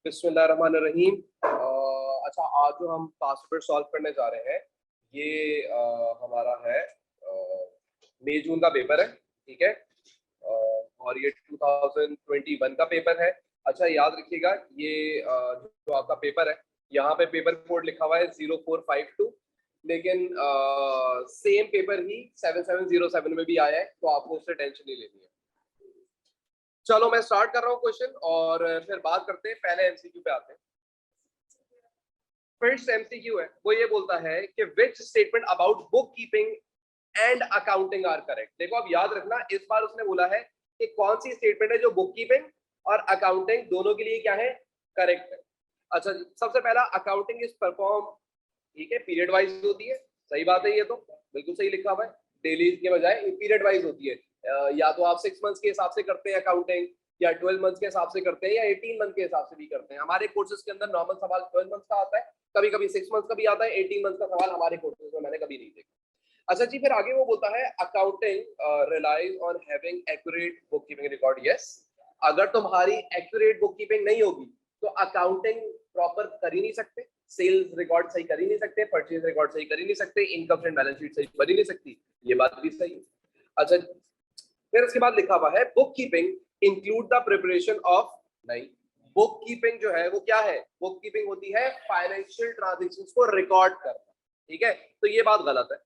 बिस्मिल्लाहिर्रहमानिर्रहीम। अच्छा, आज जो हम पास्ट पेपर सॉल्व करने जा रहे हैं ये हमारा है मई जून का पेपर है, ठीक है। और ये 2021 का पेपर है। अच्छा, याद रखिएगा ये जो आपका पेपर है यहाँ पे पेपर कोड लिखा हुआ है 0452, लेकिन सेम पेपर ही 7707 में भी आया है, तो आपको उससे टेंशन नहीं लेनी है। चलो मैं स्टार्ट कर रहा हूँ क्वेश्चन और फिर बात करते हैं। पहले एमसीक्यू पे आते हैं। फर्स्ट एमसीक्यू है वो ये बोलता है कि which statement about book keeping and accounting are correct. देखो अब याद रखना, इस बार उसने बोला है कि कौन सी स्टेटमेंट है जो बुक कीपिंग और अकाउंटिंग दोनों के लिए क्या है, करेक्ट है। अच्छा, सबसे पहला अकाउंटिंग इज परफॉर्म, ठीक है, पीरियड वाइज होती है। सही बात है, ये तो बिल्कुल सही लिखा हुआ है। डेली के बजाय पीरियड वाइज होती है। या तो आप 6 मंथ्स के हिसाब से करते हैं अकाउंटिंग, या 12 मंथ्स के हिसाब से करते हैं, या 18 मंथ के हिसाब से भी करते हैं। हमारे कोर्सेज के अंदर नॉर्मल सवाल 12 मंथ्स का आता है, कभी कभी 6 मंथ्स का भी आता है। 18 मंथ्स का सवाल हमारे कोर्सेज में मैंने कभी नहीं देखा। अच्छा जी, फिर आगे वो बोलता है accounting relies on having accurate book keeping record. Yes, अगर तुम्हारी एक्यूरेट बुक कीपिंग नहीं होगी तो अकाउंटिंग प्रॉपर कर ही नहीं सकते, सेल्स रिकॉर्ड सही कर ही नहीं सकते, परचेज रिकॉर्ड सही कर ही नहीं सकते, इनकम एंड बैलेंस शीट सही कर ही नहीं सकती। ये बात भी सही है। अच्छा, फिर उसके बाद लिखा हुआ है book keeping include the preparation of, नहीं, बुक कीपिंग जो है वो क्या है, बुक कीपिंग होती है फाइनेंशियल ट्रांजेक्शंस को रिकॉर्ड करना, ठीक है। तो ये बात गलत है।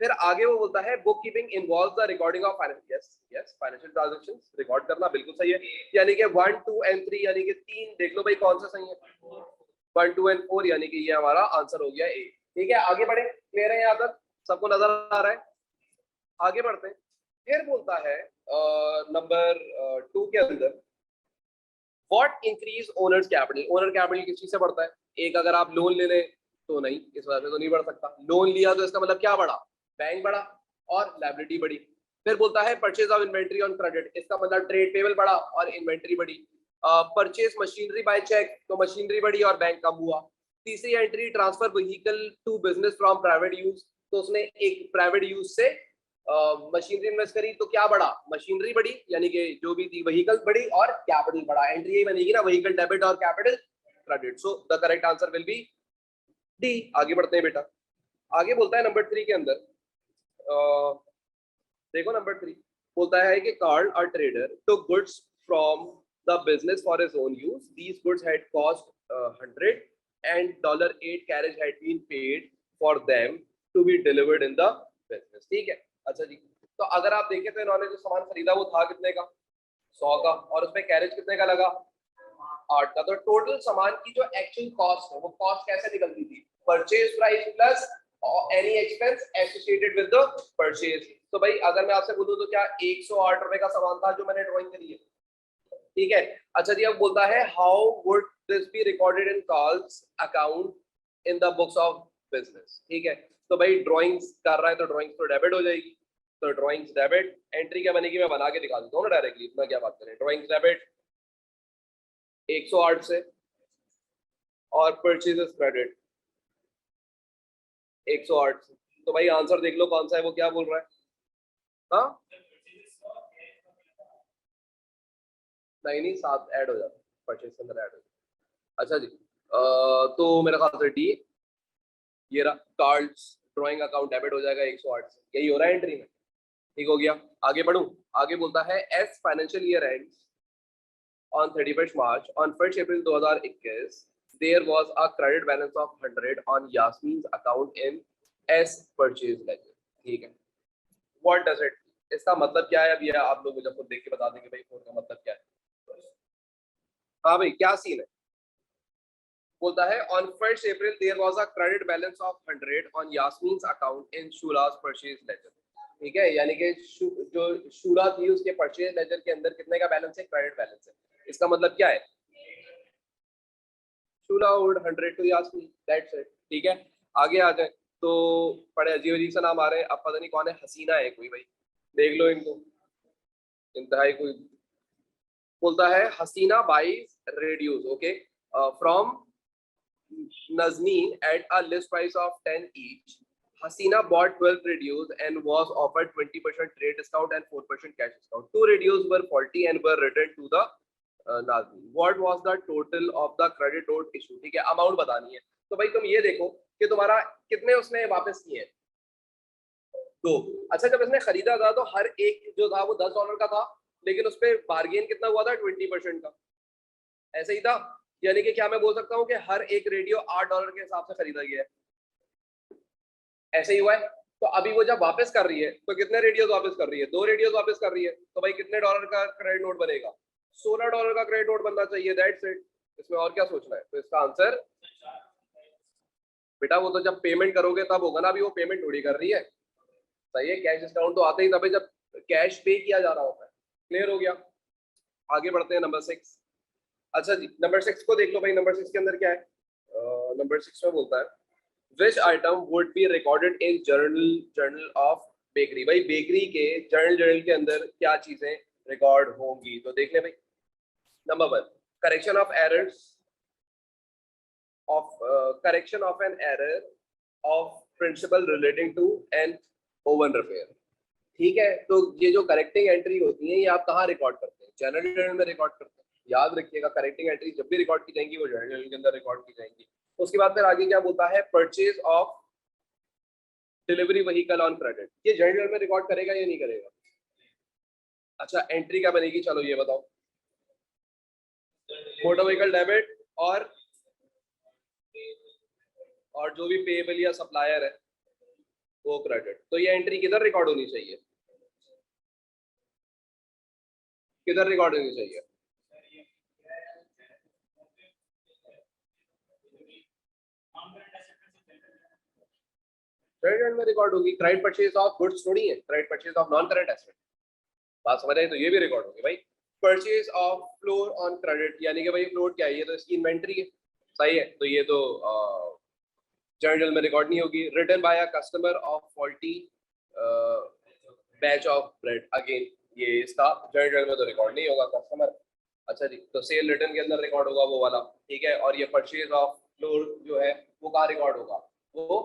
फिर आगे वो बोलता है book keeping involves the recording of financial transactions, record करना बिल्कुल सही है। यानी कि 1 2 एंड 3, यानी कि 3 देख लो भाई कौन सा सही है, 1 2 एंड 4, यानी कि ये हमारा आंसर हो गया ए। ठीक है, आगे बढ़े। क्लियर है यहाँ तक, सबको नजर आ रहा है? आगे बढ़ते हैं। फिर बोलता है नंबर 2 के अंदर what increase owners capital. Owner capital किस चीज से बढ़ता है? एक, अगर आप लोन ले लें तो नहीं, इस वजह से तो नहीं बढ़ सकता। लोन लिया तो इसका मतलब क्या बढ़ा, बैंक बढ़ा और लायबिलिटी बढ़ी। फिर बोलता है purchase of inventory on credit, इसका मतलब ट्रेड पेबल बढ़ा और इन्वेंट्री बढ़ी। परचेज मशीनरी बाय चेक, तो मशीनरी बढ़ी और बैंक कम हुआ। तीसरी entry transfer vehicle to business from private use, तो उसने एक प्राइवेट यूज से मशीनरी इन्वेस्ट करी तो क्या बढ़ा, मशीनरी बढ़ी, यानी कि जो भी थी व्हीकल बढ़ी और कैपिटल बढ़ा। एंट्री यही बनेगी ना, व्हीकल डेबिट और capital credit. So the correct answer will be D. आगे बढ़ते हैं बेटा। आगे बोलता है नंबर 3 के अंदर, देखो नंबर 3 बोलता है कि Carl a trader took goods from the business for his own use, these goods had cost 100 and $8 carriage had been paid for them to be delivered in the business। ठीक है। अच्छा जी, तो अगर आप देखें तो इन्होंने जो सामान खरीदा वो था कितने का, 100 का, और उसमें कैरेज कितने का लगा, 8 का। तो टोटल सामान की जो एक्चुअल कॉस्ट है वो कॉस्ट कैसे निकलती थी, purchase price plus any expense associated with the purchase. तो भाई अगर मैं आपसे बोलूं तो क्या 108 रुपए का सामान था जो मैंने ड्राइंग करी है, ठीक है। अच्छा जी, अब बोलता है how would this be recorded in Carl's account in the books of business. ठीक है, तो भाई ड्राइंग्स कर रहा है तो ड्राइंग्स तो डेबिट हो जाएगी, तो ड्राइंग्स डेबिट। एंट्री क्या बनेगी, मैं बना के दिखा देता हूँ ना डायरेक्टली, इतना क्या बात करें। ड्राइंग्स डेबिट 108 से, और परचेजेस क्रेडिट 108 से। तो भाई आंसर देख लो कौन सा है, वो क्या बोल रहा है। हाँ नहीं नहीं, साथ ऐड हो जाता, परचेज के अंदर ऐड हो जाता। अच्छा जी, तो मेरा ख्याल से डी, ये रहा कार्ड्स ड्राइंग अकाउंट डेबिट हो जाएगा 108 से, यही हो रहा है एंट्री में। ठीक हो गया, आगे बढ़ूं। आगे बोलता है S financial year ends on 31st March, on 1st April 2021 there was a credit balance of 100 on Yasmin's account in S purchase ledger। ठीक है, what does it, इसका मतलब क्या है? अब ये आप लोग मुझे खुद देख के बता देंगे भाई फोन का मतलब क्या है। हाँ भाई, क्या सीन है? बोलता है on 1st April there was a credit balance of 100 on Yasmin's account in Shula's purchase ledger। ठीक है, यानी कि जो शूरा थी उसके परचेज लेजर के अंदर कितने का बैलेंस है, क्रेडिट बैलेंस है। इसका मतलब क्या है, Shura would 100 to Yasmin, that's it. ठीक है, आगे आ जाए तो बड़े अजीब अजीब से नाम आ रहे हैं, अब पता नहीं कौन है, हसीना है कोई भाई, देख लो इनको, इंतहाई कोई। बोलता है Hasina buys reduce, okay, from Nazneen at a list price of 10 each. Hasina bought 12 radios and was offered 20% trade discount and 4% cash discount. Two radios were faulty and were returned to the Nazmeen, what was the total of the credit note issue, ठीक है, amount बतानी है। तो भाई तुम ये देखो कि तुम्हारा कितने उसने वापस किए हैं, तो अच्छा जब इसने खरीदा था तो हर एक जो था वो $10 का था, लेकिन उस पर बार्गेन कितना हुआ था, 20% का, ऐसे ही था। यानी कि क्या मैं बोल सकता हूँ कि हर एक रेडियो $8 के हिसाब से खरीदा गया है, ऐसे ही हुआ है। तो अभी वो जब वापस कर रही है तो कितने रेडियोस वापस कर रही है, 2 रेडियोस वापस कर रही है, तो भाई कितने डॉलर का क्रेडिट नोट बनेगा, $16 का क्रेडिट नोट बनना चाहिए, दैट्स इट। इसमें और क्या सोचना है, तो इसका आंसर बेटा वो तो जब पेमेंट करोगे तब होगा ना, अभी वो पेमेंट थोड़ी कर रही है, सही है। कैश डिस्काउंट तो आते ही तभी जब कैश पे किया जा रहा होता है। क्लियर हो गया, आगे बढ़ते हैं नंबर 6। अच्छा जी, नंबर 6 को देख लो भाई, नंबर 6 के अंदर क्या है, नंबर 6 में बोलता है which item would be recorded in journal of bakery, भाई बेकरी के जर्नल के अंदर क्या चीजें रिकॉर्ड होंगी, तो देख ले भाई। Number 1, correction of errors of correction of an error of principle relating to an oven repair, ठीक है। तो ये जो करेक्टिंग एंट्री होती है ये आप कहाँ रिकॉर्ड करते हैं, जनरल जर्नल में रिकॉर्ड करते हैं, याद रखिएगा। करेक्टिंग एंट्री जब भी रिकॉर्ड की जाएंगी वो जनरल जर्नल के अंदर रिकॉर्ड की जाएंगी। उसके बाद फिर आगे क्या बोलता है, purchase of delivery vehicle on credit, ये जनरल में रिकॉर्ड करेगा या नहीं करेगा। अच्छा एंट्री क्या बनेगी, चलो ये बताओ, मोटर व्हीकल डेबिट और जो भी पेएबल या सप्लायर है वो क्रेडिट, तो ये एंट्री किधर रिकॉर्ड होनी चाहिए, किधर रिकॉर्ड होनी चाहिए, क्रेडिट में रिकॉर्ड होगी। क्रेडिट परचेज ऑफ गुड्स थोड़ी है, credit purchase of non current asset, बात समझ आई, तो ये भी रिकॉर्ड होगी भाई। Purchase of floor on credit, यानी कि भाई फ्लोर क्या है, ये तो इसकी इन्वेंट्री है, सही है, तो ये तो जर्नल में रिकॉर्ड नहीं होगी। Returned by a customer of faulty batch of bread, again ये इसका जर्नल में तो रिकॉर्ड नहीं होगा कस्टमर। अच्छा जी, तो सेल रिटर्न के अंदर रिकॉर्ड होगा वो वाला, ठीक है। और ये परचेज ऑफ फ्लोर जो है वो कहाँ रिकॉर्ड होगा, वो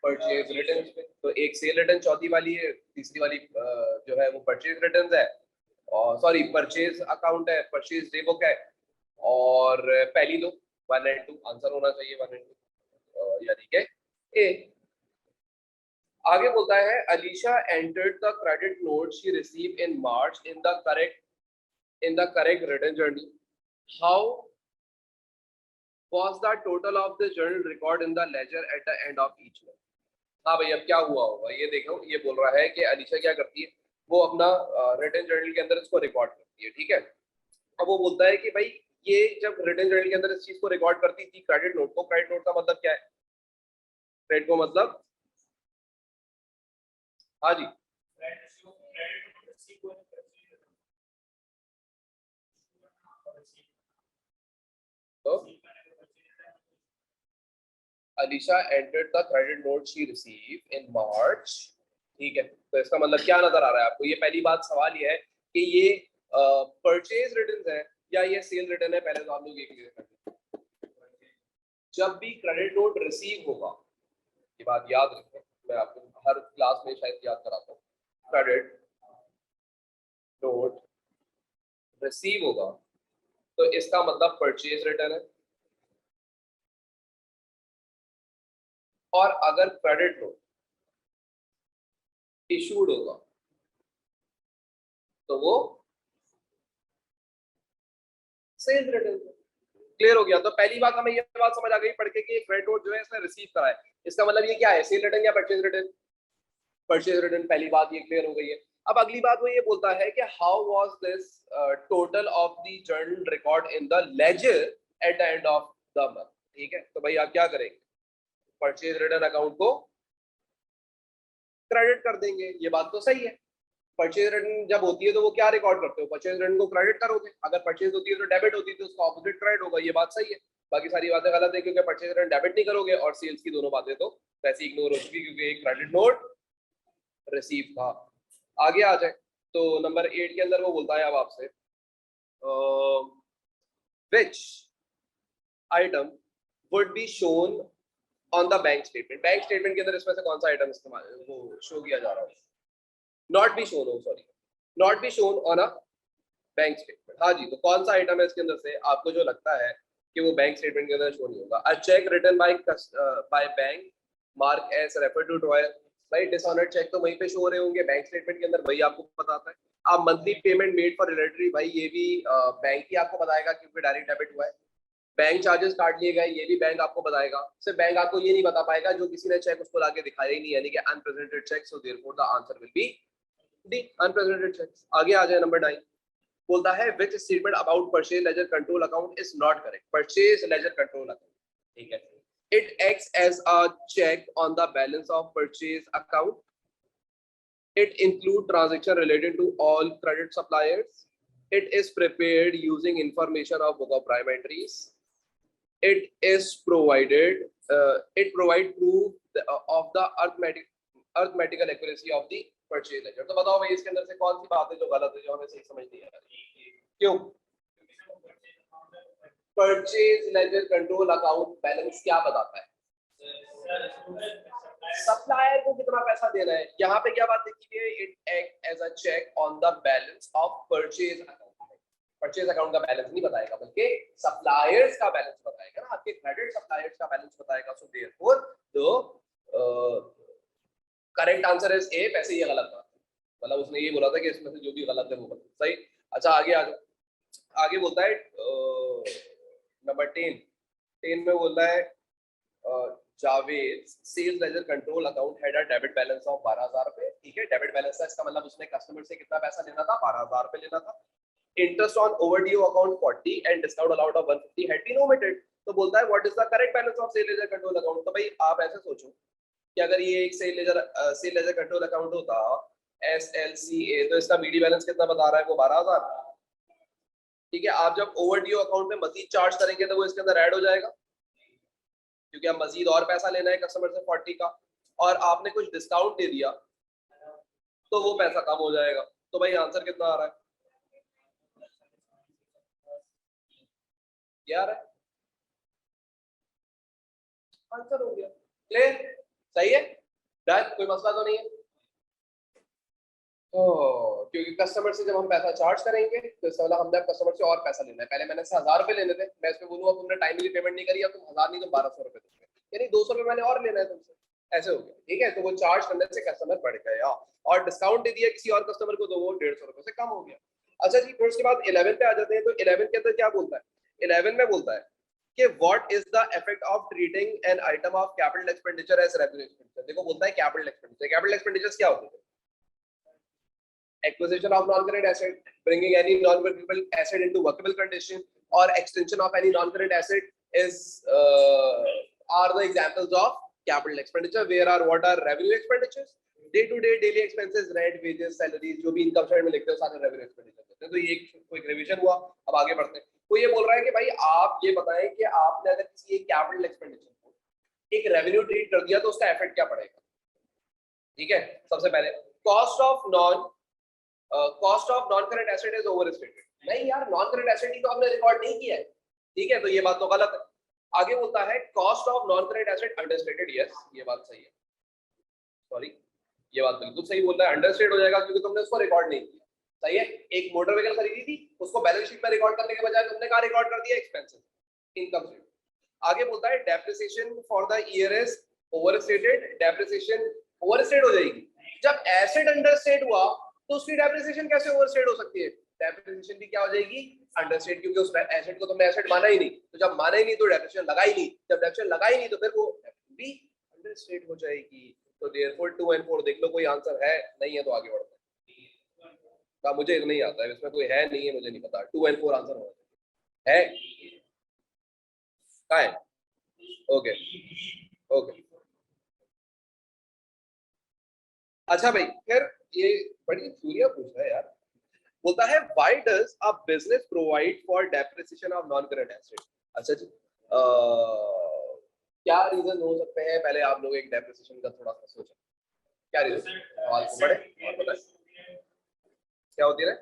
परचेज रिटर्न पे। तो एक सेल रिटर्न चौथी वाली है, तीसरी वाली जो है वो परचेज रिटर्न है, और सॉरी परचेज अकाउंट है, परचेज डे बुक है, और पहली दो 1 and 2 आंसर होना चाहिए 1 and 2, यानी कि ए। आगे बोलता है Alisha entered the credit note she receive in March in the correct return journey, how was the total of the journal record in the ledger at the end of each month। हाँ भाई अब क्या हुआ होगा, ये देखो, ये बोल रहा है कि अलीशा क्या करती है, वो अपना रिटर्न जर्नल के अंदर इसको रिकॉर्ड करती है, ठीक है। अब वो बोलता है कि भाई ये जब रिटर्न जर्नल के अंदर इस चीज को रिकॉर्ड करती थी क्रेडिट नोट को, क्रेडिट नोट का मतलब क्या है, क्रेडिट को मतलब, हाँ जी, तो Alisha entered the credit note she receive in March, ठीक है। तो इसका मतलब क्या नजर आ रहा है आपको, ये पहली बात सवाल ये है कि ये परचेज रिटर्न है या ये सेल रिटर्न है, पहले तो आप लोग ये क्लियर कर दें। जब भी क्रेडिट नोट रिसीव होगा, ये बात याद रखें, मैं आपको हर क्लास में शायद याद कराता हूँ, क्रेडिट नोट रिसीव होगा तो इसका मतलब परचेज रिटर्न है, और अगर क्रेडिट नोट इशूड होगा तो वो सेल्स रिटर्न। क्लियर हो गया, तो पहली बात हमें ये बात समझ आ गई पढ़ के कि क्रेडिट नोट जो है इसने रिसीव करा है, इसका मतलब ये क्या है, सेल रिटर्न या परचेज रिटर्न, परचेज रिटर्न, पहली बात ये क्लियर हो गई है। अब अगली बात वो ये बोलता है कि how was this total of the journal record in the ledger at the end of the month, ठीक है। तो भाई आप क्या करेंगे, परचेज रिटर्न अकाउंट को क्रेडिट कर देंगे, ये बात तो सही है। परचेज रिटर्न जब होती है तो वो क्या रिकॉर्ड करते हो, परचेज रिटर्न को क्रेडिट करोगे, अगर परचेज होती है तो डेबिट होती है, तो उसका ऑपोजिट क्रेडिट होगा, ये बात सही है। बाकी सारी बातें गलत है, क्योंकि परचेज रिटर्न डेबिट नहीं करोगे और सेल्स की दोनों बातें तो वैसे इग्नोर हो चुकी, क्योंकि एक क्रेडिट नोट रिसीव था। आगे आ जाए तो नंबर 8 के अंदर वो बोलता है अब आपसे विच item would be shown on the bank statement, bank statement के अंदर इसमें से कौन सा आइटम इस्तेमाल वो शो किया जा रहा है, not be shown, sorry, not be shown on a bank statement, हाँ जी, तो कौन सा आइटम है इसके अंदर से आपको जो लगता है कि वो बैंक स्टेटमेंट के अंदर शो नहीं होगा? A cheque returned by bank marked as refer to drawer, भाई डिसऑनर्ड चेक तो वहीं पे शो हो रहे होंगे बैंक स्टेटमेंट के अंदर, वही आपको बताता है। आप मंथली पेमेंट मेड फॉर रिलेटरी, भाई ये भी बैंक ही आपको बताएगा क्योंकि डायरेक्ट डेबिट हुआ है। बैंक चार्जेस काट लिए गए, ये भी बैंक आपको बताएगा। सिर्फ बैंक आपको ये नहीं बता पाएगा जो किसी ने चेक उसको लाके दिखाया ही नहीं, यानी कि unpresented cheque, so therefore the answer will be D, unpresented cheques. आगे आ जाए नंबर 9, बोलता है which statement about purchase ledger control account is not correct. Purchase ledger control account, ठीक है, it acts as a check on the balance of purchase account. It includes transaction related to all credit suppliers. It is prepared using information of book of prime entries. It is provided it provide proof of the arithmetical accuracy of the purchase ledger. तो बताओ भाई इसके अंदर से कौन सी बात है जो गलत है, जो हमें सही समझ नहीं आ रही? क्यों? Purchase ledger control account balance क्या बताता है? सप्लायर को कितना पैसा देना है। यहाँ पे क्या बात लिखी है? It act as a check on the balance of purchase account. Purchase account का बैलेंस नहीं बताएगा बल्कि सप्लायर्स का बैलेंस बताएगा ना, आपके क्रेडिट सप्लायर्स का बैलेंस बताएगा। सो therefore the correct answer is a. पैसे ये गलत बात है, मतलब उसने ये बोला था कि इसमें से जो भी गलत है वो गलत, सही। अच्छा आगे आ जाओ। आगे बोलता है नंबर 10 में बोलता है Javed sales ledger control account had a debit balance of 12,000 रुपए, ठीक है। डेबिट बैलेंस था, इसका मतलब उसने कस्टमर से कितना पैसा लेना था? 12,000 रुपए लेना था। Interest on overdue account 40 and discount allowed of 150 had been omitted. तो बोलता है what is the correct balance of sale ledger control account. तो भाई आप ऐसे सोचो कि अगर ये एक सेल लेजर कंट्रोल अकाउंट होता SLCA, तो इसका मीडी बैलेंस कितना बता रहा है? वो 12,000, ठीक है। आप जब ओवरड्यू अकाउंट में मजीद चार्ज करेंगे तो वो इसके अंदर ऐड हो जाएगा, क्योंकि आप मजीद और पैसा लेना है कस्टमर से 40 का, और आपने कुछ डिस्काउंट दे दिया तो वो पैसा कम हो जाएगा। तो भाई आंसर कितना आ रहा है? क्या आ रहा है? आंसर हो गया, क्लियर, सही है, डन, कोई मसला तो नहीं है। क्योंकि कस्टमर से जब हम पैसा चार्ज करेंगे तो इसका मतलब हमने कस्टमर से और पैसा लेना है। पहले मैंने 1000 रुपए लेने थे, मैं इसमें बोलूंगा तुमने टाइमली पेमेंट नहीं करी, तुम 1000 नहीं तुम 1200 रुपए दोगे, यानी 200 रुपए मैंने और लेना है तुमसे, ऐसे हो गया, ठीक है। तो वो चार्ज करने से कस्टमर बढ़ गया और डिस्काउंट दे दिया किसी और कस्टमर को तो वो 150 रुपए से कम हो गया। अच्छा जी, फिर उसके बाद 11 पे आ जाते हैं। तो 11 के अंदर क्या बोलता है? 11 में बोलता है कि what is the effect of treating an item of capital expenditure as revenue expenditure. देखो बोलता है कैपिटल एक्सपेंडिचर। कैपिटल एक्सपेंडिचर्स क्या होते हैं? Acquisition of non-current asset, bringing any non-workable asset into workable condition, or extension of any non-current asset is are the examples of capital expenditure. Where are what are revenue expenditures? Day-to-day daily expenses, rent, wages, salaries, जो भी income side में लिखते हो सारे revenue expenditure होते हैं। तो ये कोई revision हुआ। अब आगे बढ़ते हैं। तो ये बोल रहा है कि भाई आप ये बताएं कि आपने अगर किसी एक capital expenditure को एक revenue treat कर दिया तो उसका effect क्या पड़ेगा? ठीक है, सबसे पहले cost of non current asset is overstated. नहीं यार, नॉन करेंट एसेट ही तो आपने रिकॉर्ड नहीं किया है, ठीक है, तो ये बात तो गलत है। आगे बोलता है cost of non current asset understated. Yes, ये बात सही है, सॉरी, ये बात बिल्कुल सही बोल रहा है, अंडरस्टेट हो जाएगा क्योंकि तुमने उसको रिकॉर्ड नहीं किया। सही है, एक मोटर व्हीकल खरीदी थी, उसको बैलेंस शीट में रिकॉर्ड करने के बजाय तुमने कहां रिकॉर्ड कर दिया? Expenses, income statement. आगे बोलता है depreciation for the year is overstated. Depreciation overstate हो जाएगी जब एसेट अंडरस्टेट हुआ, तो उसकी डेप्रिसिएशन कैसे ओवरस्टेट हो सकती है? डेप्रिसिएशन भी क्या हो जाएगी? अंडरस्टेट, क्योंकि उस एसेट को तुमने एसेट माना ही नहीं, तो जब माना ही नहीं तो डेप्रिसिएशन लगा ही नहीं, जब डेप्रिसिएशन लगा ही नहीं तो फिर वो भी अंडरस्टेट हो जाएगी। तो देयरफॉर 2 और 4 देख लो, कोई आंसर है? नहीं है तो आगे बढ़ते हैं। मुझे नहीं आता है, इसमें कोई है नहीं है, मुझे नहीं पता। 2 और 4 आंसर होना है, कहाँ है? ओके ओके, अच्छा भाई, फिर ये बड़ी चूरिया पूछ रहा है यार। बोलता है why does a business provide for depreciation of non current asset. अच्छा जी, क्या रीजन हो सकते हैं? पहले आप लोग एक डेप्रिसिएशन का थोड़ा सा सोचो, क्या रीजन? सवाल को पढ़े और बताएं क्या होती है।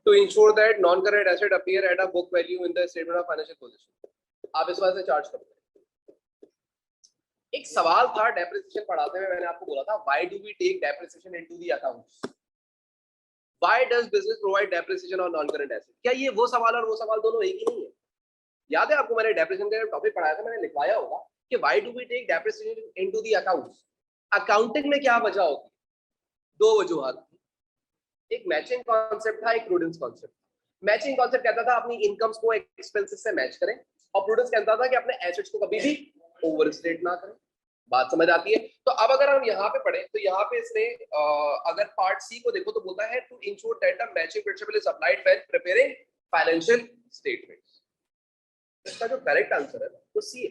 To ensure that non-current asset appear at a book value in the statement of financial position, आप इस बात से चार्ज करते हैं। एक सवाल था डेप्रिसिएशन पढ़ाते हुए, मैंने आपको बोला था why do we take depreciation into the accounts, why does business provide depreciation on non current asset. क्या ये वो सवाल और वो सवाल दोनों एक ही नहीं है? याद है आपको मैंने डेप्रिसिएशन का टॉपिक पढ़ाया था, मैंने लिखवाया होगा कि why do we take depreciation into the accounts. Accounting में क्या वजह होती है? दो वजूहत, एक मैचिंग कॉन्सेप्ट था, एक प्रूडेंस कॉन्सेप्ट। मैचिंग कॉन्सेप्ट कहता था अपनी इनकम्स को एक्सपेंसेस से मैच करें, और प्रूडेंस कहता था कि अपने एसेट्स को कभी भी ओवरस्टेट ना करें। बात समझ आती है? तो अब अगर हम यहाँ पे पढ़े तो यहाँ पे इसने अगर पार्ट सी को देखो तो बोलता है to ensure that a matching principle is applied when preparing financial statements. इसका जो करेक्ट आंसर है वो सी है।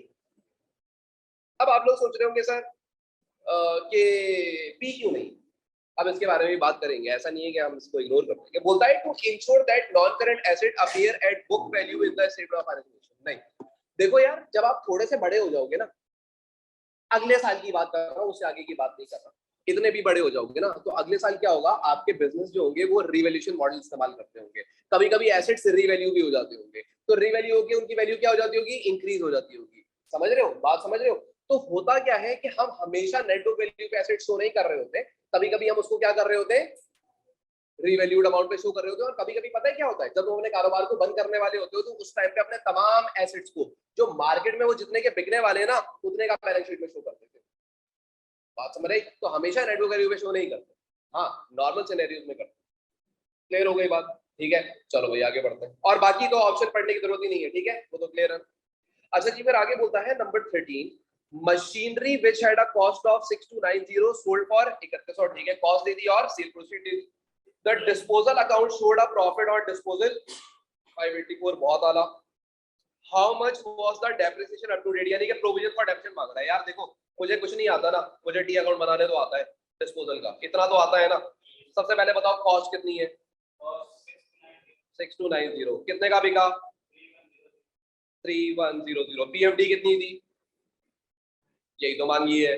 अब आप लोग सोच रहे होंगे सर कि बी क्यों नहीं? अब इसके बारे में भी बात करेंगे, ऐसा नहीं है कि हम इसको इग्नोर कर देंगे। बोलता है to ensure that non current asset appear at book value in the statement of financial. नहीं, देखो यार, जब आप थोड़े से बड़े हो जाओगे ना, अगले साल की बात कर रहा हूँ, उससे आगे की बात नहीं कर रहा, इतने भी बड़े हो जाओगे ना तो अगले साल क्या होगा, आपके बिजनेस जो होंगे वो रिवैल्यूएशन मॉडल इस्तेमाल करते होंगे, कभी कभी एसेट्स रिवैल्यू भी हो जाते होंगे, तो रिवैल्यू होगी उनकी वैल्यू क्या हो जाती होगी, इंक्रीज हो जाती होगी। समझ रहे हो बात, समझ रहे हो? तो होता क्या है कि हम हमेशा नेट बुक वैल्यू पे एसेट शो नहीं कर रहे होते, कभी कभी हम उसको क्या कर रहे होते हैं, रिवैल्यूड अमाउंट पे शो कर रहे होते हैं। और कभी कभी पता है क्या होता है, जब तुम अपने कारोबार को बंद करने वाले होते हो तो उस टाइम पे अपने तमाम एसेट्स को जो मार्केट में वो जितने के बिकने वाले हैं ना, उतने का बैलेंस शीट में शो कर देते हो। बात समझ रही? तो हमेशा नेट बुक वैल्यू पे शो नहीं करते, हाँ नॉर्मल सिनेरियोज में करते। क्लियर हो गई बात? ठीक है, चलो भाई आगे बढ़ते हैं, और बाकी तो ऑप्शन पढ़ने की जरूरत ही नहीं है, ठीक है, वो तो क्लियर है। अच्छा जी, फिर आगे बोलता है number 13, machinery which had a cost of 6290 sold for 3100, ठीक है, कॉस्ट दे दी और सेल प्रोसीड दे दी। The disposal account showed a profit on disposal 584, बहुत आला। How much was the depreciation up to date, यानी कि प्रोविजन फॉर डेप्रिसिएशन मांग रहा है। यार देखो, मुझे कुछ नहीं आता ना, मुझे टी अकाउंट बनाने तो आता है, डिस्पोजल का इतना तो आता है ना। सबसे पहले बताओ कॉस्ट कितनी है? 6290, कितने का बिका? 3100। पीएफडी कितनी थी? यही तो मांगी है।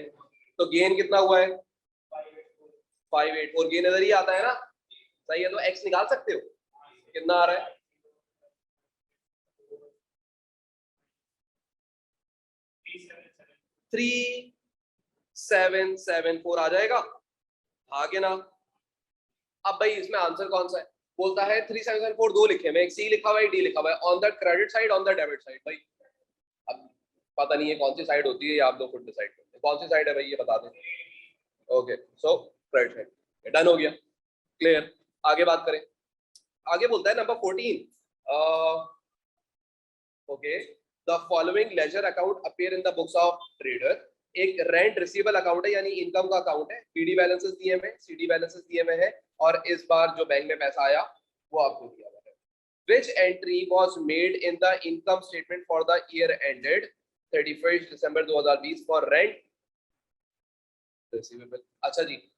तो गेन कितना हुआ है? 584। गेन इधर ही आता है ना, सही है, तो एक्स निकाल सकते हो, कितना आ रहा है? 3774 आ जाएगा, आगे ना। अब भाई इसमें आंसर कौन सा है? बोलता है 3774, दो लिखे हैं, एक सी लिखा हुआ है, डी लिखा हुआ है, on the credit side on the debit side. भाई अब पता नहीं है कौन सी साइड होती है, आप दो खुद डिसाइड करते हैं कौन सी साइड है भाई, ये बता दें। ओके, सो क्रेडिट साइड डन हो गया, क्लियर। आगे बात करें, आगे बोलता है number 14, okay, the following ledger account appear in the books of trader. एक रेंट रिसीवेबल अकाउंट है, यानी इनकम का अकाउंट है, पीडी बैलेंसेस दिए हुए, सीडी बैलेंसेस दिए हुए हैं, और इस बार जो बैंक में पैसा आया वो आपको दिया हुआ है। Which entry was made in the income statement for the year ended 31st December 2020 for rent receivable? अच्छा जी,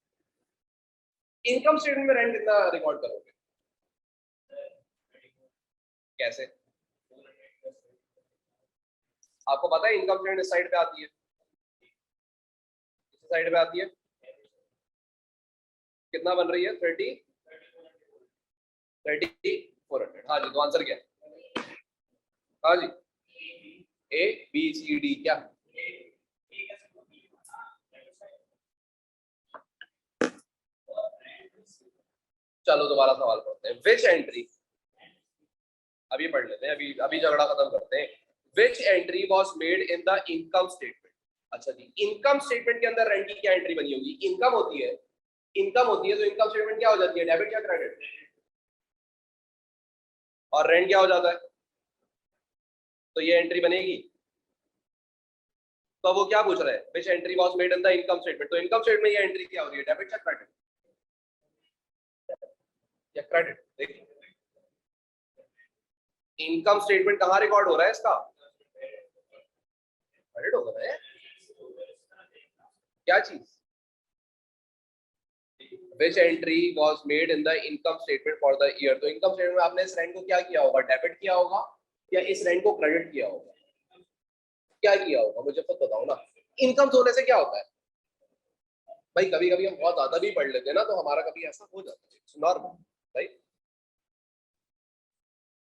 इनकम स्टेटमेंट में रेंट कितना रिकॉर्ड करोगे? कैसे? आपको पता है इनकम स्टेटमेंट इस साइड पे आती है, इस साइड पे आती है, कितना बन रही है? 3400। हाँ जी, तो आंसर क्या है? हाँ जी, ए बी सी डी, क्या? चलो दोबारा सवाल पढ़ते हैं। विच एंट्री, अभी पढ़ लेते हैं, अभी अभी झगड़ा खत्म करते हैं। Which entry was made in the income statement? अच्छा जी, इनकम स्टेटमेंट के अंदर रेंट की क्या एंट्री बनी होगी? इनकम होती है, इनकम होती है, तो इनकम स्टेटमेंट क्या हो जाती है, डेबिट या क्रेडिट? और रेंट क्या हो जाता है? तो ये एंट्री बनेगी। तो वो क्या पूछ रहा है, which entry was made in the income statement, तो इनकम स्टेटमेंट में ये एंट्री क्या हो रही है, डेबिट या क्रेडिट? या क्रेडिट? देखिए इनकम स्टेटमेंट कहाँ रिकॉर्ड हो रहा है इसका? क्रेडिट हो रहा है, क्या चीज? Which entry was made in the income statement for the year? तो इनकम स्टेटमेंट में आपने इस रेंट को क्या किया होगा, डेबिट किया होगा या इस रेंट को क्रेडिट किया होगा? क्या किया होगा, मुझे खुद बताओ ना। इनकम होने से क्या होता है भाई, कभी कभी हम बहुत ज्यादा भी पढ़ लेते हैं ना, तो हमारा कभी ऐसा हो जाता है, इट्स नॉर्मल भाई।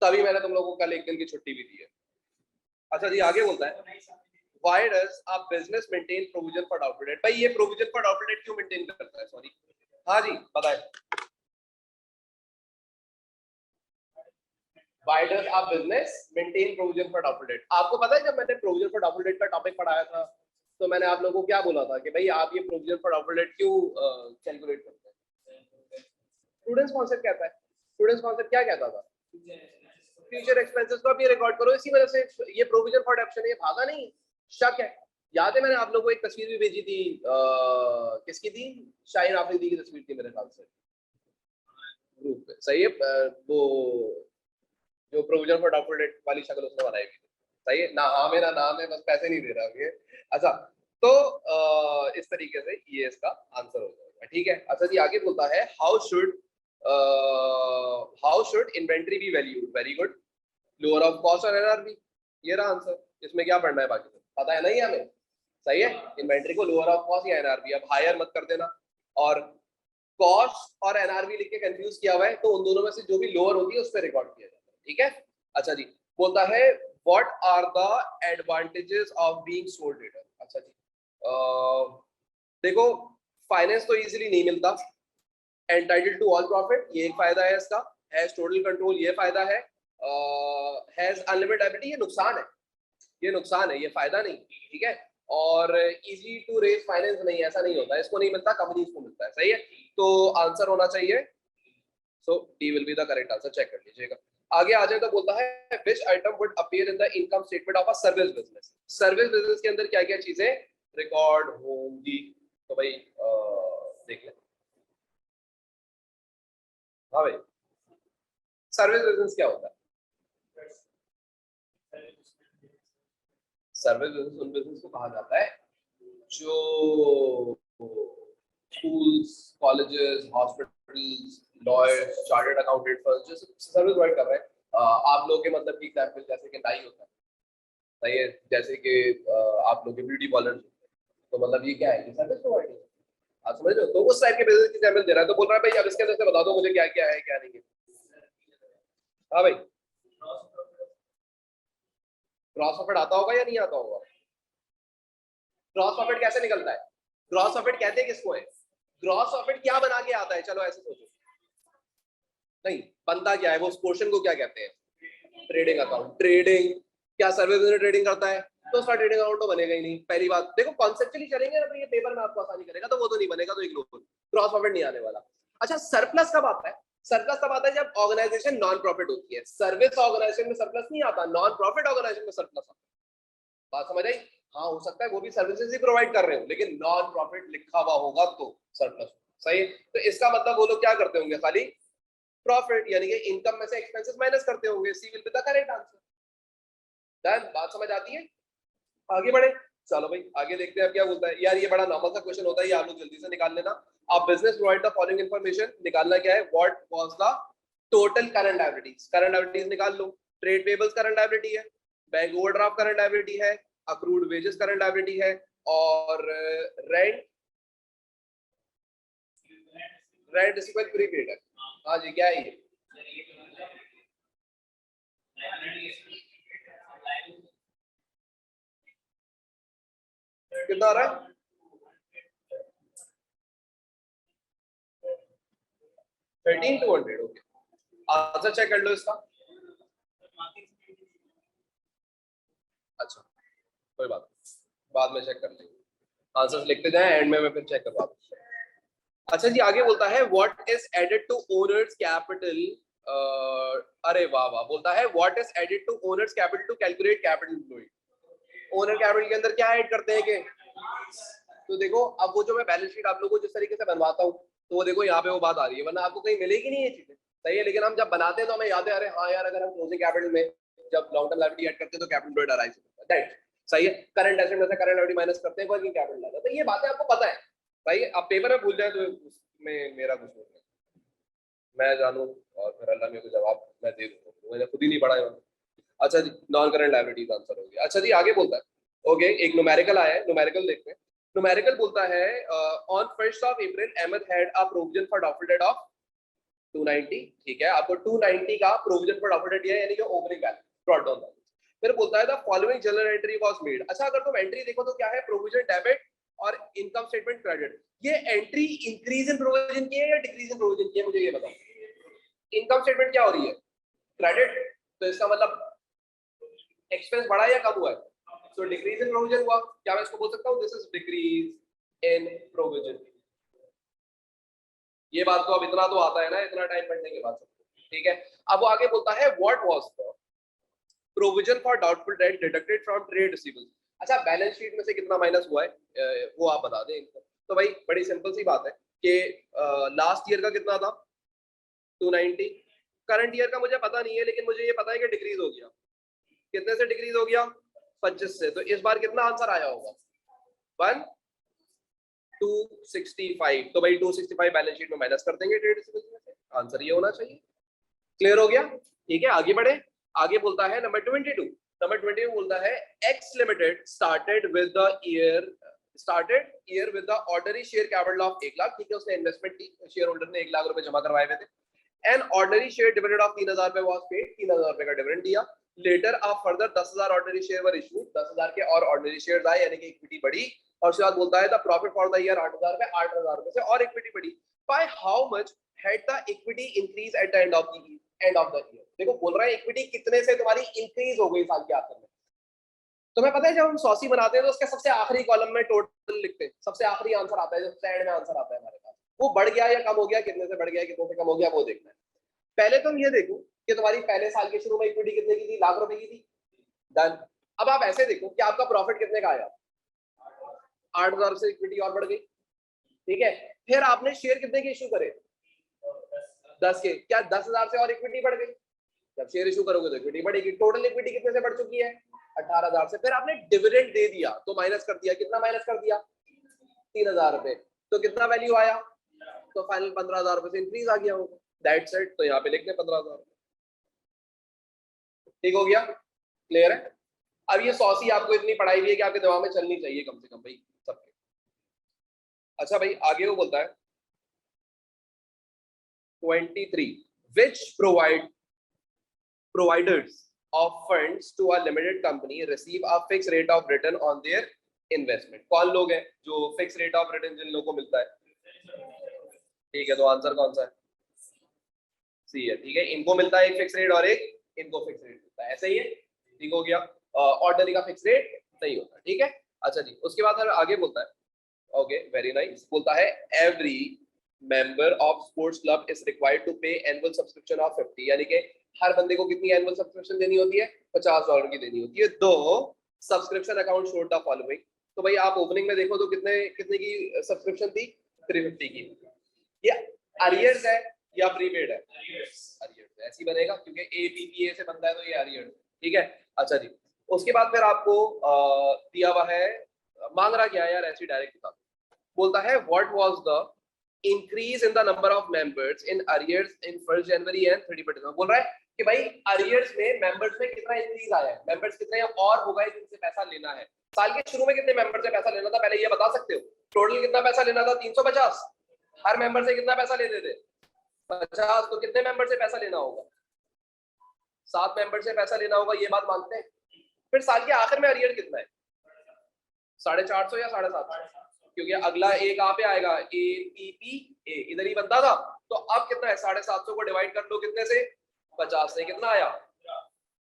तभी मैंने तुम लोगों को कल एक दिन की छुट्टी भी दी है। अच्छा जी, आगे बोलता है why does a business maintain provision for doubtful date? भाई ये प्रोविजन फॉर डाउटफुल डेट क्यों मेंटेन करता है? सॉरी, हाँ जी बताएं। Why does a business maintain provision for doubtful date? आपको पता है जब मैंने प्रोविजन फॉर डाउटफुल डेट का टॉपिक पढ़ाया था तो मैंने आप लोगों को क्या बोला था कि भाई आप ये प्रोविजन फॉर डाउटफुल डेट क्यों कैलकुलेट करते हैं? स्टूडेंट्स कॉन्सेप्ट कहता है, स्टूडेंट्स कॉन्सेप्ट क्या कहता था? फ्यूचर एक्सपेंसेस को आप ये रिकॉर्ड करो, इसी वजह से ये प्रोविजन फॉर डेप्शन ये भागा नहीं, शक है। याद है मैंने आप लोगों को एक तस्वीर भी भेजी थी, किसकी थी? शाहीन आफरीदी की तस्वीर थी मेरे ख्याल से ग्रुप पे, सही है। वो जो प्रोविजन फॉर डाउटफुल डेट वाली शक्ल उसने बनाई हुई थी, सही है ना? हाँ मेरा नाम है, बस पैसे नहीं दे रहा ये। अच्छा, तो इस तरीके से ये इसका आंसर हो जाएगा, ठीक है। अच्छा जी, आगे बोलता है how should inventory be valued? Very good, lower of cost और एनआरवी, ये रहा आंसर। इसमें क्या पढ़ना है बाकी तो पता है नहीं हमें, सही है। इन्वेंट्री को लोअर ऑफ कॉस्ट या एनआरवी, अब हायर मत कर देना, और कॉस्ट और एनआरवी लिख के कंफ्यूज किया हुआ है तो उन दोनों में से जो भी लोअर होती है उस पर रिकॉर्ड किया जाता है, ठीक है। अच्छा जी, बोलता है what are the advantages of being sole trader? अच्छा जी, देखो फाइनेंस तो इजीली नहीं मिलता, एंटाइटल्ड टू ऑल प्रॉफिट ये एक फायदा है इसका, हैज टोटल कंट्रोल ये फायदा है, हैज अनलिमिटेड एबिलिटी ये नुकसान है, ये नुकसान है, ये फायदा नहीं, ठीक है। और इजी टू रेज फाइनेंस नहीं, ऐसा नहीं होता, इसको नहीं मिलता, कंपनीज को मिलता है, सही है। तो आंसर होना चाहिए, so D will be the correct answer, check कर लीजिएगा। आगे आ जाए तो बोलता है which item would appear in the income statement of a service business? Service business के अंदर क्या क्या चीजें रिकॉर्ड होंगी? तो भाई देख लें। हाँ भाई, सर्विस बिजनेस क्या होता है? सर्विस बिजनेस उन बिजनेस को कहा जाता है जो schools, colleges, hospitals, lawyers, chartered accountant firms जो सर्विस प्रोवाइड कर रहे हैं। आप लोग के मतलब की एग्जांपल जैसे कि नाई होता है, सही है, जैसे कि आप लोग के ब्यूटी पार्लर, तो मतलब ये क्या है, ये सर्विस प्रोवाइडिंग, आप समझ रहे हो? तो उस टाइप के बिजनेस की एग्जांपल दे रहा है, तो बोल रहा है भाई अब इसके अंदर से बता दो मुझे क्या क्या है क्या नहीं है। हाँ भाई, ग्रॉस प्रॉफिट आता होगा या नहीं आता होगा? ग्रॉस प्रॉफिट कैसे निकलता है? ग्रॉस प्रॉफिट कहते हैं किसको है? ग्रॉस प्रॉफिट क्या बना के आता है? चलो ऐसे सोचो, नहीं बनता क्या है, वो उस पोर्शन को क्या कहते हैं? Trading account. ट्रेडिंग, क्या सर्विस बिजनेस ट्रेडिंग करता है? तो उसका ट्रेडिंग अकाउंट तो बनेगा ही नहीं। पहली बात देखो, कॉन्सेप्चुअली चलेंगे ना तो ये पेपर में आपको आसानी करेगा, तो वो तो नहीं बनेगा, तो इग्नोर, क्रॉस प्रॉफिट नहीं आने वाला। अच्छा, सरप्लस कब आता है? सरप्लस तब आता है जब ऑर्गेनाइजेशन नॉन प्रॉफिट होती है। सर्विस ऑर्गेनाइजेशन में सरप्लस नहीं आता, नॉन प्रॉफिट ऑर्गेनाइजेशन में सरप्लस आता है। बात समझ आई? हाँ हो सकता है वो भी सर्विसेज ही प्रोवाइड कर रहे हो लेकिन नॉन प्रॉफिट लिखा हुआ होगा तो सरप्लस, सही है। तो इसका मतलब वो लोग क्या करते होंगे? खाली प्रॉफिट, यानी कि इनकम में से एक्सपेंसेस माइनस करते होंगे। C will be the correct answer. Done, बात समझ आती है? आगे बढ़े, चलो भाई आगे देखते हैं अब क्या बोलता है। यार ये बड़ा नॉर्मल सा क्वेश्चन होता है, ये आप लोग जल्दी से निकाल लेना। आप business provide the following information, निकालना क्या है? What was the total current liabilities? Current liabilities निकाल लो। ट्रेड पेबल्स करंट लायबिलिटी है, बैंक ओवरड्राफ्ट करंट लायबिलिटी है, अक्रूड वेजेस करंट लायबिलिटी है, और रेंट, रेंट इक्वल प्रीपेड है। हाँ जी, क्या है ये? कितना आ रहा है? 13,200, ओके। आंसर चेक कर लो इसका। अच्छा कोई बात नहीं, बाद में चेक कर लेंगे, आंसर्स लिखते जाएं, एंड में मैं फिर चेक करवा दूंगा। अच्छा जी, आगे बोलता है what is added to owners capital? अरे वाह वाह, बोलता है what is added to owners capital to calculate capital employed? Owner capital के अंदर क्या ऐड करते हैं? कि तो देखो, अब वो जो मैं बैलेंस शीट आप लोगों को जिस तरीके से बनवाता हूँ, तो वो देखो यहाँ पे वो बात आ रही है, वरना आपको कहीं मिलेगी नहीं ये चीजें, सही है। लेकिन हम जब बनाते हैं तो हमें याद है, अरे हाँ यार, अगर हम क्लोजिंग कैपिटल में जब लॉन्ग टर्म लायबिलिटी ऐड करते हैं तो कैपिटल एम्प्लॉयड अराइज होता है, दैट सही है। करंट एसेट में से करंट लायबिलिटी माइनस करते हैं, वर्किंग कैपिटल लाता है, तो ये बातें आपको पता है, सही है। आप पेपर में भूल जाए तो उसमें मेरा कुछ नहीं, मैं जानूं और फिर अल्लाह मेरे को जवाब मैं दे दूंगा, मैंने खुद ही नहीं पढ़ा है। अच्छा जी, नॉन करंट लायबिलिटीज आंसर हो गया। अच्छा जी, आगे बोलता है ओके, एक न्यूमेरिकल आया है, न्यूमेरिकल देखते हैं। न्यूमेरिकल बोलता है on 1st of April Ahmed had a provision for doubtful debt of 290, ठीक है। आपको 290 का प्रोविजन फॉर डाउटफुल डेट दिया है, यानी कि opening balance, brought down balance. फिर बोलता है the following general entry was made. अच्छा अगर तुम एंट्री देखो तो क्या है, प्रोविजन डेबिट और इनकम स्टेटमेंट क्रेडिट। ये एंट्री इंक्रीज इन प्रोविजन की है या डिक्रीज इन प्रोविजन की है, मुझे ये बताओ। इनकम स्टेटमेंट क्या हो रही है, क्रेडिट, तो इसका मतलब एक्सपेंस बढ़ा या कम हुआ है, सो डिक्रीज इन प्रोविजन हुआ। क्या मैं इसको बोल सकता हूँ this is decrease in provision. ये बात तो अब इतना तो आता है ना, इतना टाइम पढ़ने के बाद, ठीक है। अब वो आगे बोलता है what was the provision for doubtful date deducted from trade receivables. अच्छा बैलेंस शीट में से कितना माइनस हुआ है वो आप बता दें इनको। तो भाई बड़ी सिंपल सी बात है कि लास्ट ईयर का कितना था 290, करंट ईयर का मुझे पता नहीं है लेकिन मुझे ये पता है कि डिक्रीज हो गया। कितने से डिक्रीज हो गया, 25 से। तो इस बार कितना आंसर आया होगा 1265। तो भाई 265 बैलेंस शीट में माइनस कर देंगे ट्रेड रिसीवेबल्स में से, आंसर ये होना चाहिए। क्लियर हो गया, ठीक है। आगे बढ़े, आगे बोलता है नंबर 22। नंबर 22 बोलता है x limited started with the year with the ordinary share capital of 1 lakh, ठीक है। उसने इन्वेस्टमेंट की, शेयर होल्डर ने 1 लाख रुपए जमा करवाए हुए थे। An ordinary share dividend of 3000 रुपए वाज पेड, 3000 रुपए का डिविडेंड दिया। Later a further 10,000 ordinary share were issued, 10,000 के और ऑर्डिनरी शेयर्स आए यानी कि इक्विटी बढ़ी। और उसके बाद बोलता है the profit for the year 8,000 रुपए, 8,000 रुपए से और इक्विटी बढ़ी। By how much had the equity increase at the end of the year. देखो बोल रहा है इक्विटी कितने से तुम्हारी इंक्रीज हो गई साल के आखिर में। तुम्हें पता है जब हम सॉसी बनाते हैं तो उसके सबसे आखिरी कॉलम में टोटल लिखते हैं, सबसे आखिरी आंसर आता है, जो साइड में आंसर आता है हमारे पास, वो बढ़ गया या कम हो गया, कितने से बढ़ गया कितने से कम हो गया वो देखना है। पहले तुम ये देखो कि तुम्हारी पहले साल के शुरू में इक्विटी कितने की थी, लाख रुपए की थी, डन। अब आप ऐसे देखो कि आपका प्रॉफिट कितने का आया, 8,000 से इक्विटी और बढ़ गई, ठीक है। फिर आपने शेयर कितने के इशू करे, 10 के, क्या 10,000 से और इक्विटी बढ़ गई। जब शेयर इशू करोगे तो इक्विटी बढ़ेगी। टोटल इक्विटी कितने से बढ़ चुकी है, 18,000 से। फिर आपने डिविडेंड दे दिया तो माइनस कर दिया, कितना माइनस कर दिया, 3,000 रुपए, तो कितना वैल्यू आया, तो फाइनल 15,000 रुपए से इंक्रीज आ गया होगा, दैट्स इट। तो यहाँ पे लिख दें 15,000, ठीक हो गया, क्लियर है। अब ये सॉसी आपको इतनी पढ़ाई हुई है कि आपके दिमाग में चलनी चाहिए कम से कम भाई सबके। अच्छा भाई आगे वो बोलता है 23 which providers of funds to a limited company receive a fixed rate of return on their investment। कौन लोग हैं जो फिक्स रेट ऑफ रिटर्न जिन लोगों को मिलता है, ठीक है। तो आंसर कौन सा है, सी है, ठीक है। इनको मिलता है एक फिक्स रेट और एक इनको फिक्स रेट मिलता है, ऐसा ही है, ठीक हो गया। ऑर्डिनरी का फिक्स रेट नहीं होता, ठीक है। अच्छा जी, उसके बाद आगे बोलता है, ओके वेरी नाइस, बोलता है every member of sports club is required to pay annual subscription of 50, यानी कि हर बंदे को कितनी एनुअल सब्सक्रिप्शन देनी होती है, $50 की देनी होती है। दो subscription account showed the following. तो भाई आप ओपनिंग में देखो तो कितने कितने की सब्सक्रिप्शन थी, 350 की। ये अरियर्स है या प्रीपेड है, अरियर्स ऐसी बनेगा क्योंकि एपीपीए से बनता है तो ये अरियर्स, ठीक है। अच्छा जी, उसके बाद फिर आपको दिया हुआ है, मांग रहा क्या है यार, ऐसी डायरेक्ट बता। बोलता है what was the increase in the number of members in arrears in 1 January and 30 दिसंबर। बोल रहा है कि भाई अरियर्स में मेंबर्स में कितना इंक्रीज आया है, मेंबर्स कितने और हो गए जिनसे पैसा लेना है। साल के शुरू में कितने मेंबर से पैसा लेना था, पहले ये बता सकते हो। टोटल कितना पैसा लेना था, 350। हर मेंबर से कितना पैसा लेते थे, 50। तो कितने मेंबर से पैसा लेना होगा, 7 मेंबर से पैसा लेना होगा, ये बात मानते हैं। फिर साल के आखिर में अरियर कितना है, 450 या 750, क्योंकि अगला एक आप पे आएगा एपीपीए, इधर ही बनता था। तो अब कितना है, 750 को डिवाइड कर लो कितने से, 50 से, कितना आया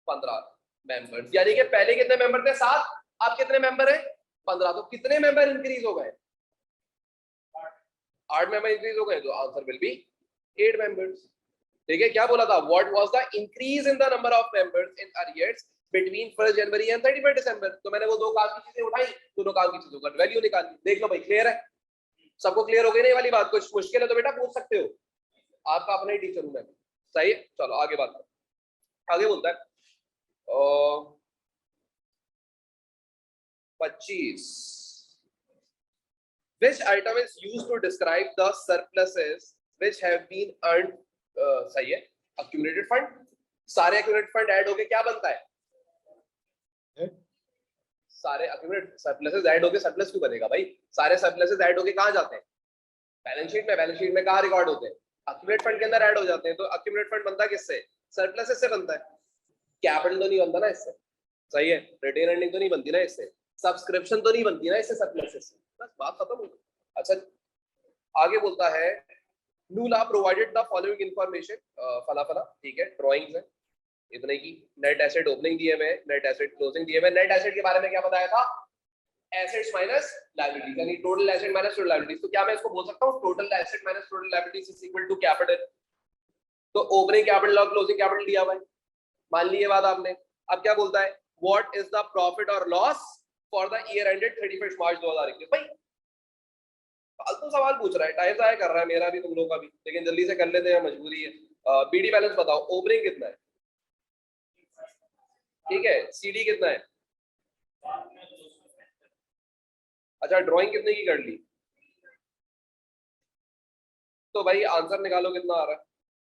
15 मेंबर्स। यानी कि पहले कितने मेंबर थे, 7, अब कितने मेंबर है 15। तो कितने मेंबर इंक्रीज हो गए, 8 मेंबर इंक्रीज हो गए। तो आंसर विल बी 8 मेंबर्स, ठीक है। क्या बोला था, what was the increase in the number of members in arrears between 1 January and 31 दिसंबर। तो मैंने वो दो काम की चीजें उठाई, दोनों काम की चीजों का वैल्यू निकाली। देख लो भाई, क्लियर है सबको, क्लियर हो गई नहीं वाली बात। कुछ मुश्किल है तो बेटा पूछ सकते हो, आपका अपना ही टीचर हूं मैं, सही है। चलो आगे बात करो। आगे बोलता है 25 which item is used to describe the surpluses which have been earned, सही है, accumulated fund। सारे accumulated fund ऐड होके क्या बनता है, सारे accumulated surpluses ऐड होके surplus क्यों बनेगा भाई, सारे surpluses ऐड होके कहां जाते हैं, बैलेंस शीट में। बैलेंस शीट में कहां रिकॉर्ड होते हैं, accumulated fund के अंदर ऐड हो जाते हैं। तो accumulated fund बनता किससे, surpluses से बनता है, कैपिटल तो नहीं बनता ना इससे। सही है, रिटेन अर्निंग तो नहीं बनती ना इससे, सब्सक्रिप्शन तो नहीं बनती ना इससे, सरप्लस से, बस बात खत्म हो गई। अच्छा आगे बोलता है नूला प्रोवाइडेड द फॉलोइंग इंफॉर्मेशन, फला फला, ठीक है, ड्राइंग्स है इतने की, नेट एसेट ओपनिंग दिए हुए, नेट एसेट क्लोजिंग दिए हुए। नेट एसेट के बारे में क्या बताया था, एसेट्स माइनस लायबिलिटीज, यानी total asset minus total liabilities. तो क्या मैं इसको बोल सकता हूँ total asset minus total liabilities is equal to capital. तो ओपनिंग कैपिटल और क्लोजिंग कैपिटल दिया हुआ है, मान ली ये बात आपने। अब क्या बोलता है, व्हाट इज द प्रॉफिट और loss for the year ended 31 मार्च 2021। भाई फालतू सवाल पूछ रहा है, टाइम जाया कर रहा है मेरा भी तुम लोगों का भी, लेकिन जल्दी से कर लेते हैं, मजबूरी है। बीडी बैलेंस बताओ, ओपनिंग कितना है, ठीक है, सीडी कितना है, अच्छा ड्राइंग कितने की कर ली, तो भाई आंसर निकालो कितना आ रहा है।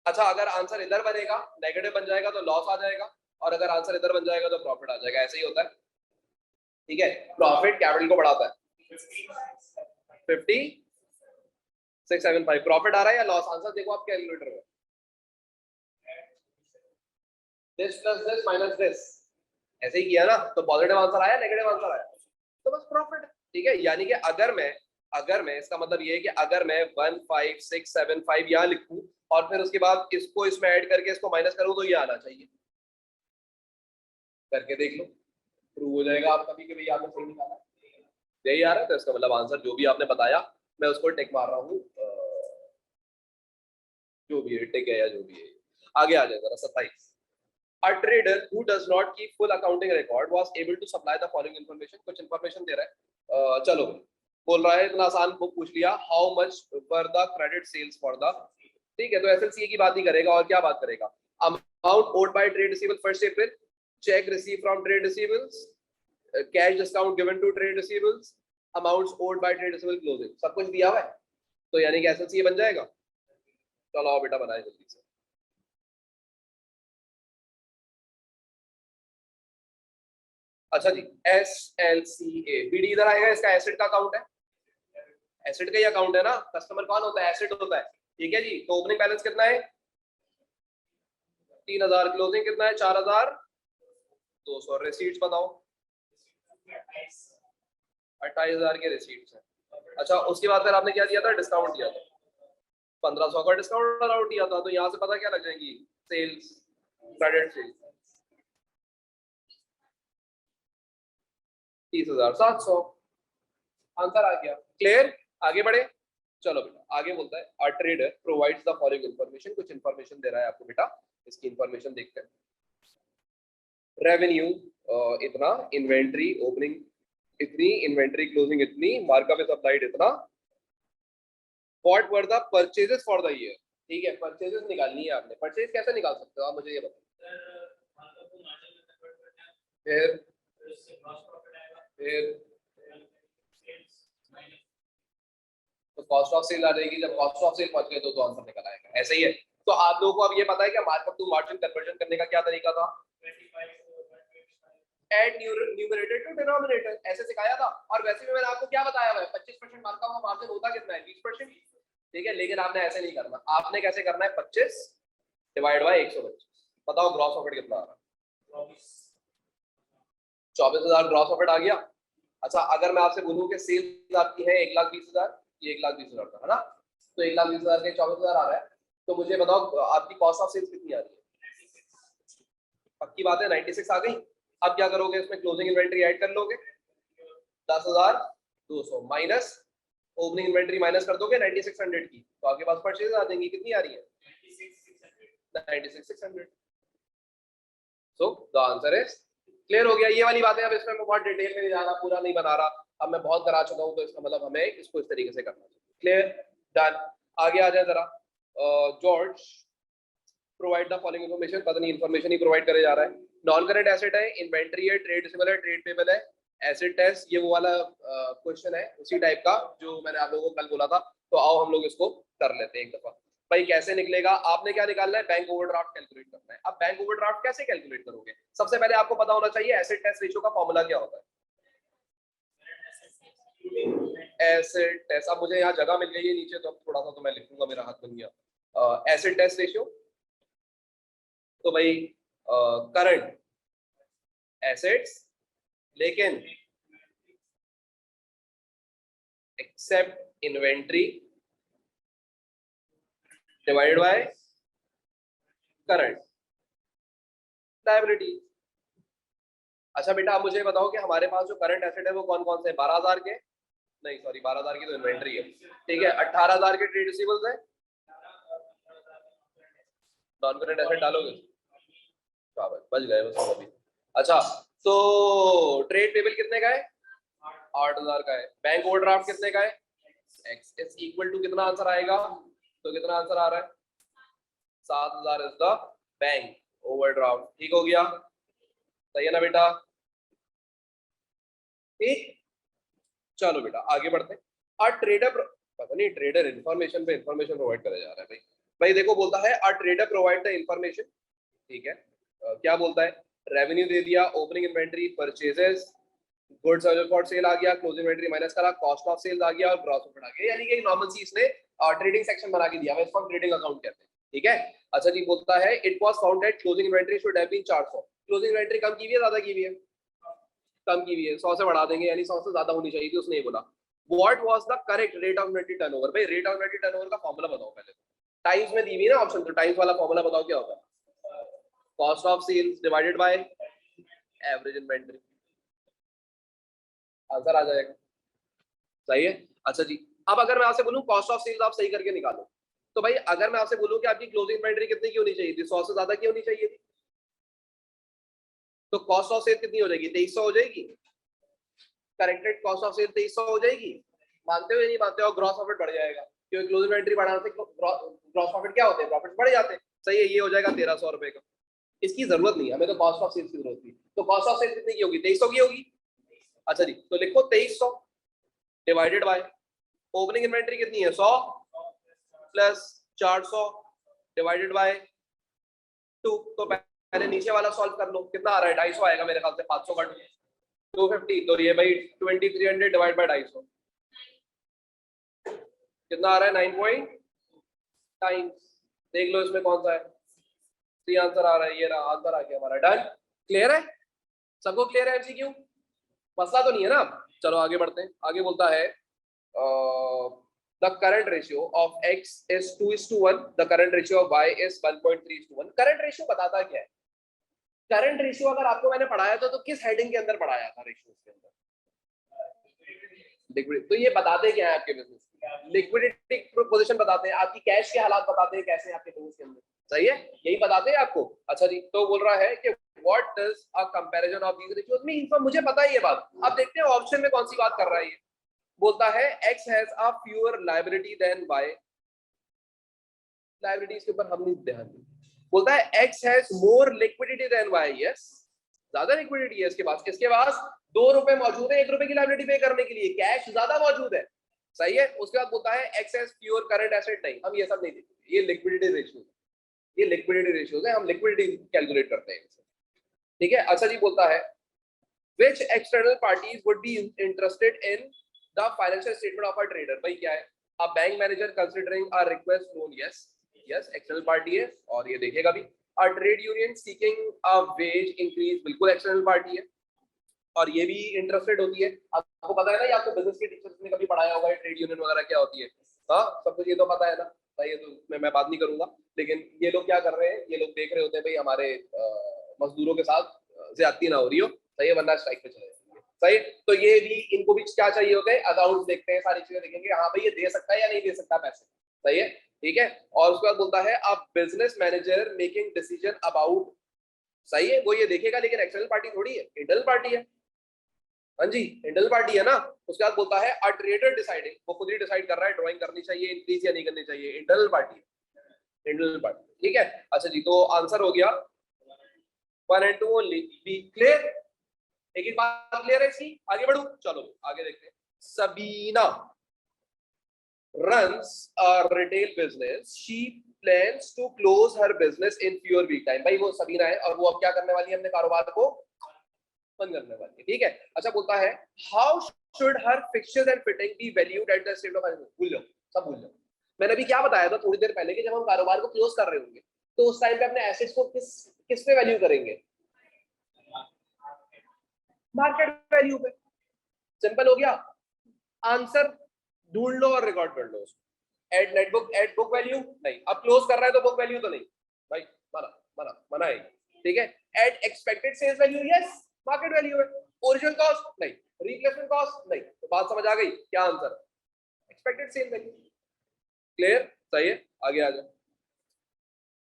अच्छा अगर आंसर इधर बनेगा नेगेटिव बन जाएगा तो लॉस आ जाएगा, और अगर आंसर इधर बन जाएगा तो प्रॉफिट आ जाएगा, ऐसे ही होता है, ठीक है। प्रॉफिट कैपिटल को बढ़ाता है, 5675 प्रॉफिट आ रहा है या लॉस, आंसर देखो आप कैलकुलेटर में, this plus this minus this, ऐसे ही किया ना, तो पॉजिटिव आंसर आया नेगेटिव आंसर आया, तो बस प्रॉफिट, ठीक है। यानी कि अगर मैं इसका मतलब ये है कि अगर मैं 15675 यहाँ लिखूं और फिर उसके बाद इसको इसमें ऐड करके इसको माइनस करूं तो ये आना चाहिए, करके देख लो, प्रूव हो जाएगा आपका भी कि भाई आपने सही निकाला, यही आ रहा है। तो इसका मतलब आंसर जो भी आपने बताया मैं उसको टिक मार रहा हूँ, जो भी है टिक है या जो भी है। आगे आ जाए जरा 27। A trader who does not keep full accounting record was able to supply the following information, कुछ information दे रहा है, चलो बोल रहा है इतना आसान बुक पूछ लिया, how much were the credit sales for the, ठीक है, तो एसएलसीए की बात ही करेगा और क्या बात करेगा, amount owed by trade receivable 1st April, check received from trade receivables, cash discount given to trade receivables, amounts owed by trade receivable closing, सब कुछ दिया हुआ है, तो यानी कि एसएलसीए बन जाएगा। चलो आओ बेटा बनाए जल्दी से। अच्छा जी, एस एल सी ए, बीडी इधर आएगा, इसका एसेट का अकाउंट है, एसेट का ही अकाउंट है ना, कस्टमर कौन होता है, एसेट होता है, ठीक है जी। तो ओपनिंग बैलेंस कितना है 3000, क्लोजिंग कितना है 4200, रिसीट्स बताओ 28000 के रिसीट्स है। अच्छा उसके बाद फिर आपने क्या दिया था, डिस्काउंट दिया था 1500 का डिस्काउंट अलाउड दिया था, तो यहाँ से पता क्या लग जाएंगी, सेल्स क्रेडिट सेल्स 30700, आंसर आ गया, क्लियर। आगे बढ़े, चलो बेटा आगे बोलता है a trader provides the following information, कुछ इंफॉर्मेशन दे रहा है आपको बेटा, इसकी इंफॉर्मेशन देखते हैं। रेवेन्यू इतना, इन्वेंट्री ओपनिंग इतनी, इन्वेंट्री क्लोजिंग इतनी, मार्कअप इज अप्लाइड इतना, what were the purchases for the year, ठीक है, परचेजेस निकालनी है आपने। परचेज कैसे निकाल सकते हो आप, मुझे ये बताओ। फिर तो कॉस्ट ऑफ सेल आ जाएगी, जब कॉस्ट ऑफ सेल पहुंच गए तो आंसर निकल आएगा, ऐसे ही है। तो आप लोगों को अब ये पता है कि मार्कअप टू मार्जिन कन्वर्जन करने का क्या तरीका था, एड न्यूमरेटर टू डिनोमिनेटर, ऐसे सिखाया था। और वैसे भी मैंने आपको क्या बताया हुआ है, 25% मार्कअप का मार्जिन होता कितना है, 20%, ठीक है। लेकिन आपने ऐसे नहीं करना, आपने कैसे करना है, 25 डिवाइड बाय 125। बताओ ग्रॉस प्रॉफिट कितना आ रहा है, 24000 ग्रॉस प्रॉफिट आ गया। अच्छा अगर मैं आपसे बोलूं कि सेल्स आपकी है 1,20,000, ये 1,20,000 का है ना, तो 1,20,000 के 24,000 आ रहा है, तो मुझे बताओ आपकी कॉस्ट ऑफ सेल्स कितनी आ रही है, पक्की बात है 96 आ गई। अब क्या करोगे, इसमें क्लोजिंग इन्वेंट्री ऐड कर लोगे, 10,200 माइनस ओपनिंग इन्वेंट्री माइनस कर दोगे 9600 की, तो आपके पास परचेज आ जाएंगी, कितनी आ रही है 96,600। So the answer is, clear हो गया ये वाली बातें। अब इसमें मैं बहुत डिटेल में नहीं जा रहा, पूरा नहीं बना रहा, अब मैं बहुत करा चुका हूँ, तो इसका मतलब हमें इसको इस तरीके से करना चाहिए, क्लियर डन। आगे आ जाए जरा, George provide the following information, पता नहीं इन्फॉर्मेशन ही प्रोवाइड करे जा रहा है। नॉन करेंट एसेट है, इन्वेंट्री है, ट्रेड रिसीवेबल है, ट्रेड पेबल है, एसिड टेस्ट, ये वो वाला क्वेश्चन है उसी टाइप का जो मैंने आप लोगों को कल बोला था। तो आओ हम लोग इसको कर लेते हैं एक दफा। भाई कैसे निकलेगा, आपने क्या निकालना है, बैंक ओवरड्राफ्ट कैलकुलेट करना है। अब बैंक ओवरड्राफ्ट कैसे कैलकुलेट करोगे, सबसे पहले आपको पता होना चाहिए एसिड टेस्ट रेशियो का फॉर्मूला क्या होता है। एसिड टेस्ट, अब मुझे यहाँ जगह मिल गई है नीचे, तो अब थोड़ा सा तो मैं लिखूंगा, मेरा हाथ बन गया। एसिड टेस्ट रेशियो, तो भाई करंट एसेट्स, लेकिन except inventory divided by current liability. अच्छा बेटा आप मुझे बताओ कि हमारे पास जो करंट एसेट है वो कौन कौन से? 12,000 के, नहीं सॉरी 12,000 की तो इन्वेंट्री है, ठीक है। 18,000 के ट्रेड रिसीवेबल्स है, नॉन करंट एसेट डालोगे, बच गए वो सब अभी। अच्छा तो ट्रेड पेबल कितने का है? 8,000 का है। बैंक ओवरड्राफ्ट कितने का है? x इज इक्वल टू कितना आंसर आएगा? तो कितना आंसर आ रहा है? 7,000 इज द बैंक ओवरड्राफ्ट। ठीक हो गया, सही है ना बेटा? ठीक, चलो बेटा आगे बढ़ते हैं। और ट्रेडर, पता नहीं ट्रेडर इंफॉर्मेशन पे इंफॉर्मेशन प्रोवाइड करा जा रहा है भाई। भाई देखो बोलता है a trader provide the information, ठीक है। क्या बोलता है? रेवेन्यू दे दिया, opening inventory, purchases, goods for sale आ गया, क्लोजिंग इन्वेंट्री माइनस करा, कॉस्ट ऑफ सेल्स आ गया और ग्रॉस प्रॉफिट आ गया। यानी कि नॉर्मल सी इसने ट्रेडिंग सेक्शन बना के दिया है, इसको हम ट्रेडिंग अकाउंट कहते हैं, ठीक है। अच्छा जी बोलता है it was found that closing inventory should have been 400। Closing inventory कम की हुई है ज्यादा की हुई है? कम की हुई है, 100 से बढ़ा देंगे, यानी 100 से ज्यादा होनी चाहिए थी, उसने ये बोला। What was the correct rate of inventory turnover? भाई रेट ऑफ इन्वेंट्री टर्नओवर का फार्मूला बताओ पहले। टाइम्स में दी हुई है ना ऑप्शन, तो टाइम्स वाला फार्मूला बताओ क्या होगा? Cost of sales divided by average inventory, answer आ जाएगा, सही है। अच्छा जी अब अगर मैं आपसे बोलूं कॉस्ट ऑफ सेल्स आप सही करके निकालो, तो भाई अगर मैं आपसे बोलूं कि आपकी क्लोजिंग इन्वेंट्री कितनी की होनी चाहिए थी? 100 से ज्यादा की होनी चाहिए थी, तो कॉस्ट ऑफ सेल्स कितनी हो जाएगी? 2300 हो जाएगी। करेक्टेड कॉस्ट ऑफ सेल्स 2300 हो जाएगी। मानते हो या नहीं मानते हो? ग्रॉस प्रॉफिट बढ़ जाएगा, क्योंकि क्लोजिंग इन्वेंट्री बढ़ाने से ग्रॉस प्रॉफिट क्या होते हैं? प्रॉफिट बढ़ जाते हैं, सही है। ये हो जाएगा 1300 रुपए का। इसकी जरूरत नहीं है हमें, तो कॉस्ट ऑफ सेल्स की जरूरत थी। तो कॉस्ट ऑफ सेल्स कितनी की होगी? 2300 की होगी। अच्छा जी तो लिखो 2300 डिवाइडेड बाय ओपनिंग इन्वेंट्री कितनी है? 100 प्लस 400 डिवाइडेड बाय 2। तो पहले नीचे वाला सॉल्व कर लो, कितना आ रहा है? 250 आएगा मेरे ख्याल से, 500 का 250, तो ये भाई 2300 डिवाइड बाय 250 कितना आ रहा है? 9 पॉइंट टाइम्स। देख लो इसमें कौन सा है, सी आंसर आ रहा है, ये रहा आंसर आ गया हमारा। डन, क्लियर है सबको? क्लियर है एमसीक्यू? मसला तो नहीं है ना? चलो आगे बढ़ते हैं। आगे बोलता है the current ratio of x is 2:1, the current ratio of y is 1.3:1। Current ratio बताता क्या है? करंट रेशियो अगर आपको मैंने पढ़ाया था तो किस हेडिंग के अंदर पढ़ाया था? रेशियो के अंदर लिक्विड, तो ये बताते क्या है आपके बिजनेस की? लिक्विडिटी पोजीशन बताते हैं, आपकी कैश के हालात बताते हैं कैसे आपके बिजनेस के अंदर, सही है, यही बताते हैं आपको। अच्छा जी तो बोल रहा है कि what does a comparison of these ratios mean? तो मुझे पता है ये बात, अब देखते हैं ऑप्शन में कौन सी बात कर रहा है ये। बोलता है x has a fewer liability than y, liabilities के ऊपर हम नहीं ध्यान दें। बोलता है x has more liquidity than y, yes ज्यादा लिक्विडिटी है इसके पास। इसके पास 2 रुपए मौजूद है 1 रुपए की लायबिलिटी पे करने के लिए, कैश ज्यादा मौजूद है, सही है। उसके बाद बोलता है x has fewer current asset, नहीं हम ये सब नहीं देखेंगे, ये लिक्विडिटी रेशियो, ये लिक्विडिटी रेशियोज है, हम लिक्विडिटी कैलकुलेट करते हैं, ठीक है। अच्छा जी बोलता है which external parties would be interested in the financial statement of a trader? भाई क्या है? a bank manager considering a request loan, yes yes external party है, और ये देखेगा भी। a trade union seeking a wage increase, बिल्कुल external party है, और ये भी इंटरेस्टेड होती है। आपको पता है ना, ये आपको बिजनेस के टीचर्स ने कभी पढ़ाया होगा ट्रेड यूनियन वगैरह क्या होती है, हाँ सब कुछ ये तो पता है ना, सही है। तो मैं बात नहीं करूंगा, लेकिन ये लोग क्या कर रहे हैं, ये लोग देख रहे होते हैं भाई हमारे मजदूरों के साथ ज्यादती ना हो रही हो, सही है, वरना स्ट्राइक पे चले जाएंगे, सही। तो ये भी इनको भी क्या चाहिए होते हैं? अकाउंट्स देखते हैं, सारी चीजें देखेंगे, हाँ भाई ये दे सकता है या नहीं दे सकता पैसे, सही है, ठीक है। और उसके बाद बोलता है अब business manager making decision about, सही है, वो ये देखेगा, लेकिन एक्सटर्नल पार्टी थोड़ी है, इंटरनल पार्टी है, हाँ जी इंटरनल पार्टी है ना। उसके बाद बोलता है अ ट्रेडर डिसाइडिंग, वो खुद ही डिसाइड कर रहा है ड्राइंग करनी चाहिए इंक्रीज या नहीं करनी चाहिए, इंटरनल पार्टी है, इंटरनल पार्टी, ठीक है। अच्छा जी तो आंसर हो गया 1 and 2 ओनली, बी क्लियर? एक एक बात क्लियर है इसकी? आगे बढ़ू, चलो आगे देखते हैं। Sabina runs a retail business, she plans to close her business in fewer week time। भाई वो सबीना है और वो अब क्या करने वाली है? अपने कारोबार को बंद करने वाली है, ठीक है। अच्छा बोलता है how should her fixtures and fitting be valued at the state of finance? भूल जाओ, सब भूल जाओ। मैंने अभी क्या बताया था थोड़ी देर पहले कि जब हम कारोबार को क्लोज कर रहे होंगे तो उस टाइम पे अपने एसेट्स को किस पे वैल्यू करेंगे? मार्केट वैल्यू पे। सिंपल हो गया, आंसर ढूंढ लो और रिकॉर्ड कर लो। At net book, at book value नहीं, अब क्लोज कर रहा है तो बुक वैल्यू तो नहीं भाई, मना मना मना है, ठीक है। Add expected sales value, yes market value है। ओरिजिनल कॉस्ट नहीं, रिप्लेसमेंट कॉस्ट नहीं, तो बात समझ आ गई, क्या answer, expected sale value. Clear, सही है, आगे आ जाओ।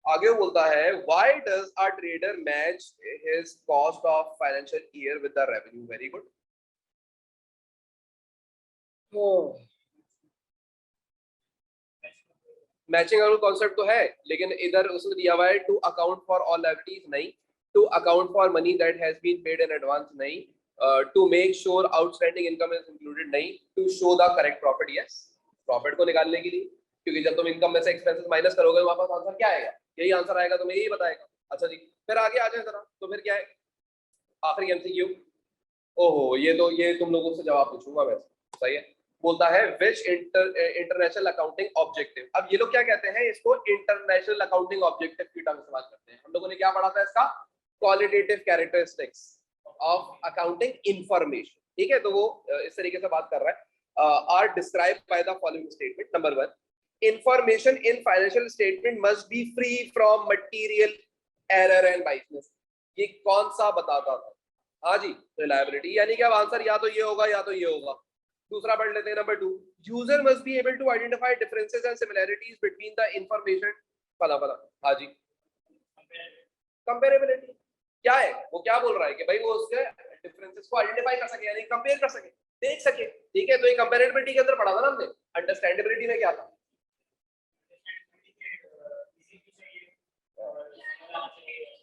आगे बोलता है why does a trader match his cost of financial year with the revenue. Very good. Matching का कॉन्सेप्ट तो है, लेकिन इधर उसने दिया हुआ है to account for all liabilities नहीं, to account for money that has been paid in advance नहीं, to make sure outstanding income is included नहीं, to show the correct profit, yes profit को निकालने के लिए, क्योंकि जब तुम इनकम में से एक्सपेंसेस माइनस करोगे वहां पर आंसर क्या आएगा, यही आंसर आएगा, तुम्हें यही बताएगा। अच्छा जी, फिर आगे आ जाए जरा, तो फिर क्या है आखिरी एमसीक्यू। ओहो, ये तुम लोगों से जवाब पूछूंगा वैसे, सही है। बोलता है विच इंटरनेशनल अकाउंटिंग ऑब्जेक्टिव। अब ये लोग क्या कहते हैं, इसको इंटरनेशनल अकाउंटिंग ऑब्जेक्टिव की टर्म इस्तेमाल करते हैं। हम लोगों ने क्या पढ़ा था इसका, qualitative characteristics of accounting information, ठीक है। तो वो इस तरीके से बात कर रहा है, are describe by the following statement. Number 1, information in financial statement must be free from material error and biasness. ये कौन सा बताता था, हाँ जी, रिलायबिलिटी, यानी कि अब आंसर या तो ये होगा या तो ये होगा। दूसरा पढ़ लेते हैं, number 2, user must be able to identify differences and similarities between the information फला फला। हाँ जी, कंपेरेबिलिटी क्या है, वो क्या बोल रहा है कि भाई वो उसके डिफरेंसेस को आइडेंटिफाई कर सके, यानी कंपेयर कर सके, देख सके, ठीक है। तो ये कंपेरेबिलिटी के अंदर पढ़ा था ना हमने, अंडरस्टैंडेबिलिटी में क्या था,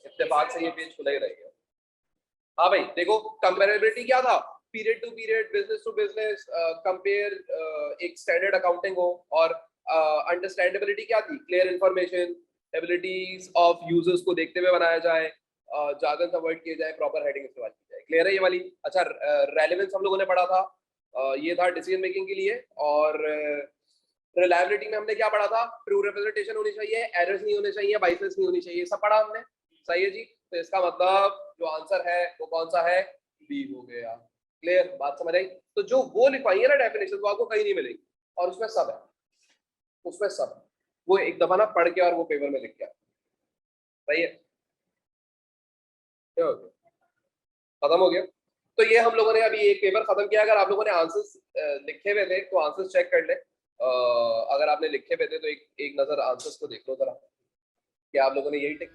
इत्तेफाक से ये पेज खुला ही रहेगा। हाँ भाई देखो, कंपेरेबिलिटी क्या था, period to period, business to business compare, एक स्टैंडर्ड अकाउंटिंग हो, और अंडरस्टैंडेबिलिटी क्या थी, clear information, abilities of users को देखते हुए बनाया जाए, जार्गन अवॉइड किए जाए, प्रॉपर हेडिंग इस्तेमाल की जाए। क्लियर है ये वाली। अच्छा, रेलेवेंस हम लोगों ने पढ़ा था, ये था डिसीजन मेकिंग के लिए। और रिलायबिलिटी में हमने क्या पढ़ा था, ट्रू रिप्रेजेंटेशन होनी चाहिए, एरर्स नहीं होने चाहिए, बाइसेस नहीं होनी चाहिए, सब पढ़ा हमने, सही है जी। तो इसका मतलब जो आंसर है वो कौन सा है, बी हो गया। क्लियर, बात समझ आई। तो जो वो लिखवाई है ना डेफिनेशन, वो आपको कहीं नहीं मिलेगी, और उसमें सब है, उसमें सब है। वो एक दफा ना पढ़ के और वो पेपर में लिख के, सही है, क्या हो गया, खत्म हो गया। तो ये हम लोगों ने अभी एक पेपर खत्म किया। अगर आप लोगों ने आंसर्स लिखे हुए थे तो आंसर्स चेक कर ले, अगर आपने लिखे हुए थे तो एक नजर आंसर्स को देख लो जरा, कि आप लोगों ने यही टिक